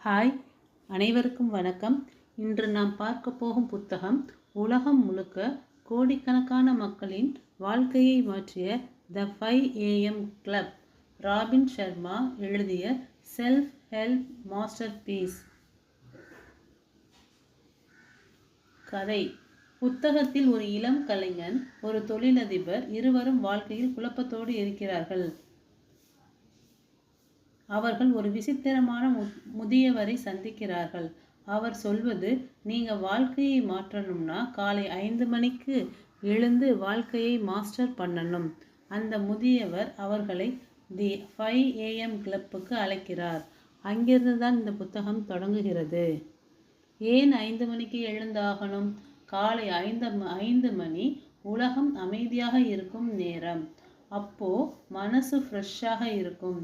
Hi, அனைவருக்கும் வணக்கம். இன்று நாம் பார்க்க போகும் புத்தகம் உலகம் முழுக்க கோடிக்கணக்கான மக்களின் வாழ்க்கையை மாற்றிய த 5 AM கிளப். ராபின் சர்மா எழுதிய செல்ஃப் ஹெல்ப் மாஸ்டர் பீஸ். கதை. புத்தகத்தில் ஒரு இளம் கலைஞன், ஒரு தொழிலதிபர் இருவரும் வாழ்க்கையில் குழப்பத்தோடு இருக்கிறார்கள். அவர்கள் ஒரு விசித்திரமான முதியவரை சந்திக்கிறார்கள். அவர் சொல்வது, நீங்க வாழ்க்கையை மாற்றணும்னா காலை 5 மணிக்கு எழுந்து வாழ்க்கையை மாஸ்டர் பண்ணணும். அந்த முதியவர் அவர்களை தி 5 AM கிளப்புக்கு அழைக்கிறார். அங்கிருந்து தான் இந்த புத்தகம் தொடங்குகிறது. ஏன் 5 மணிக்கு எழுந்தாகணும்? காலை 5 மணி உலகம் அமைதியாக இருக்கும் நேரம். அப்போ மனசு ஃப்ரெஷ்ஷாக இருக்கும்.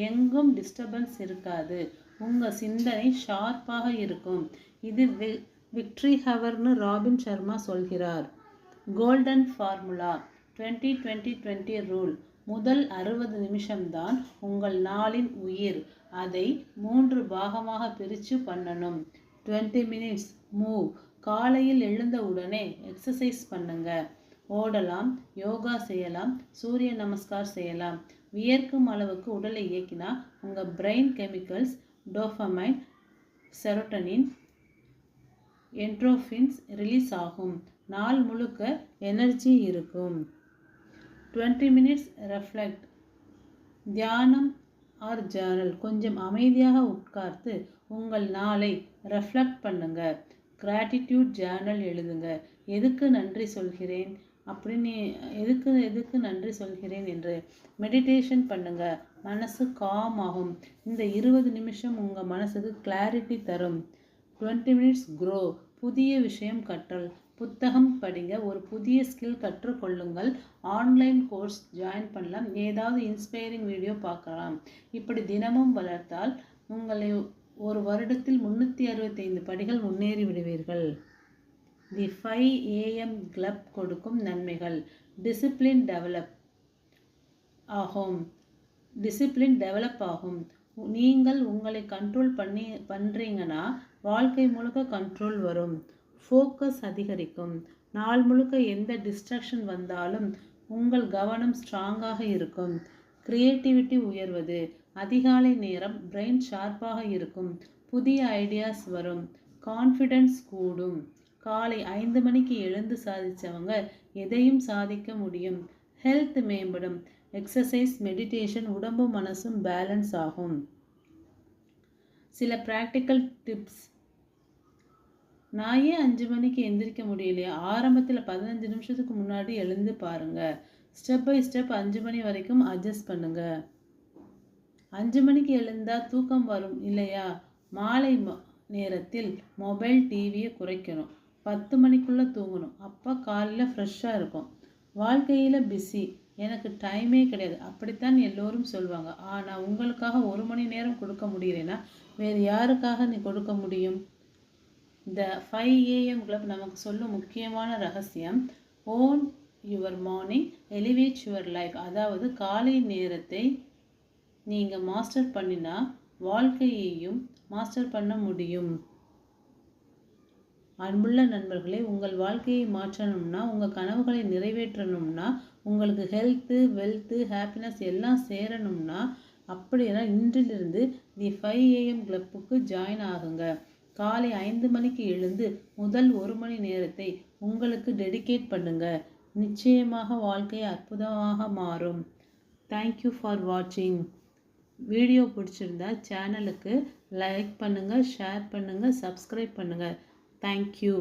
எங்கும் டிஸ்டர்பன்ஸ் இருக்காது. உங்கள் சிந்தனை ஷார்ப்பாக இருக்கும். இது விக்ட்ரி ஹவர்னு ராபின் சர்மா சொல்கிறார். Golden formula 20-20-20 rule. முதல் 60 நிமிஷம்தான் உங்கள் நாளின் உயிர். அதை 3 பாகமாக பிரித்து பண்ணணும். 20 minutes மூவ். காலையில் எழுந்த உடனே எக்ஸசைஸ் பண்ணுங்க. ஓடலாம், யோகா செய்யலாம், சூரிய நமஸ்கார் செய்யலாம். வியர்க்கும் அளவுக்கு உடலை இயக்கினா உங்கள் brain chemicals dopamine, serotonin, endorphins release ஆகும். நாள் முழுக்க எனர்ஜி இருக்கும். 20 minutes ரெஃப்ளெக்ட். தியானம் ஆர் ஜர்னல். கொஞ்சம் அமைதியாக உட்கார்ந்து உங்கள் நாளை ரெஃப்ளெக்ட் பண்ணுங்க. கிராட்டிடியூட் ஜர்னல் எழுதுங்க. எதுக்கு நன்றி சொல்கிறேன் அப்படின்னு எதுக்கு நன்றி சொல்கிறேன் என்று. மெடிடேஷன் பண்ணுங்க. மனசு காம் ஆகும். இந்த 20 நிமிஷம் உங்கள் மனசுக்கு கிளாரிட்டி தரும். 20 minutes க்ரோ. புதிய விஷயம் கற்றல். புத்தகம் படிங்க. ஒரு புதிய ஸ்கில் கற்றுக்கொள்ளுங்கள். ஆன்லைன் கோர்ஸ் ஜாயின் பண்ணலாம். ஏதாவது இன்ஸ்பைரிங் வீடியோ பார்க்கலாம். இப்படி தினமும் வளர்த்தால் உங்களை ஒரு வருடத்தில் 365 படிகள் முன்னேறி விடுவீர்கள். தி 5 AM கிளப் கொடுக்கும் நன்மைகள். டிசிப்ளின் டெவலப் ஆகும். நீங்கள் உங்களை கண்ட்ரோல் பண்ணுறீங்கன்னா வாழ்க்கை முழுக்க கண்ட்ரோல் வரும். ஃபோக்கஸ் அதிகரிக்கும். நாள் முழுக்க எந்த டிஸ்ட்ராக்ஷன் வந்தாலும் உங்கள் கவனம் ஸ்ட்ராங்காக இருக்கும். கிரியேட்டிவிட்டி உயர்வது. அதிகாலை நேரம் பிரெயின் ஷார்ப்பாக இருக்கும். புதிய ஐடியாஸ் வரும். கான்ஃபிடென்ஸ் கூடும். காலை 5 மணிக்கு எழுந்து சாதித்தவங்க எதையும் சாதிக்க முடியும். ஹெல்த் மேம்படும். எக்ஸசைஸ், மெடிடேஷன், உடம்பு மனசும் பேலன்ஸ் ஆகும். சில ப்ராக்டிக்கல் டிப்ஸ். நான் ஏன் 5 மணிக்கு எந்திரிக்க முடியலையா? ஆரம்பத்தில் 15 நிமிஷத்துக்கு முன்னாடி எழுந்து பாருங்க. ஸ்டெப் பை ஸ்டெப் 5 மணி வரைக்கும் அட்ஜஸ்ட் பண்ணுங்க. 5 மணிக்கு எழுந்தால் தூக்கம் வரும் இல்லையா? மாலை நேரத்தில் மொபைல், டிவியை குறைக்கணும். 10 மணிக்குள்ளே தூங்கணும். அப்போ காலையில் ஃப்ரெஷ்ஷாக இருக்கும். வாழ்க்கையில் பிஸி, எனக்கு டைமே கிடையாது, அப்படித்தான் எல்லோரும் சொல்லுவாங்க. ஆனால் உங்களுக்காக 1 மணி நேரம் கொடுக்க முடியலைன்னா வேறு யாருக்காக நீ கொடுக்க முடியும்? த 5 AM கிளப் நமக்கு சொல்லும் முக்கியமான ரகசியம், own your morning, elevate your life. அதாவது காலை நேரத்தை நீங்கள் மாஸ்டர் பண்ணினா வாழ்க்கையையும் மாஸ்டர் பண்ண முடியும். அன்புள்ள நண்பர்களே, உங்கள் வாழ்க்கையை மாற்றணும்னா, உங்கள் கனவுகளை நிறைவேற்றணும்னா, உங்களுக்கு ஹெல்த்து, வெல்த்து, ஹாப்பினஸ் எல்லாம் சேரணும்னா, அப்படின்னா இன்றிலிருந்து தி 5 AM கிளப்புக்கு ஜாயின் ஆகுங்க. காலை 5 மணிக்கு எழுந்து முதல் 1 மணி நேரத்தை உங்களுக்கு டெடிகேட் பண்ணுங்க. நிச்சயமாக வாழ்க்கை அற்புதமாக மாறும். தேங்க்யூ ஃபார் வாட்சிங். வீடியோ பிடிச்சிருந்தா சேனலுக்கு லைக் பண்ணுங்கள், ஷேர் பண்ணுங்கள், சப்ஸ்கிரைப் பண்ணுங்கள். Thank you.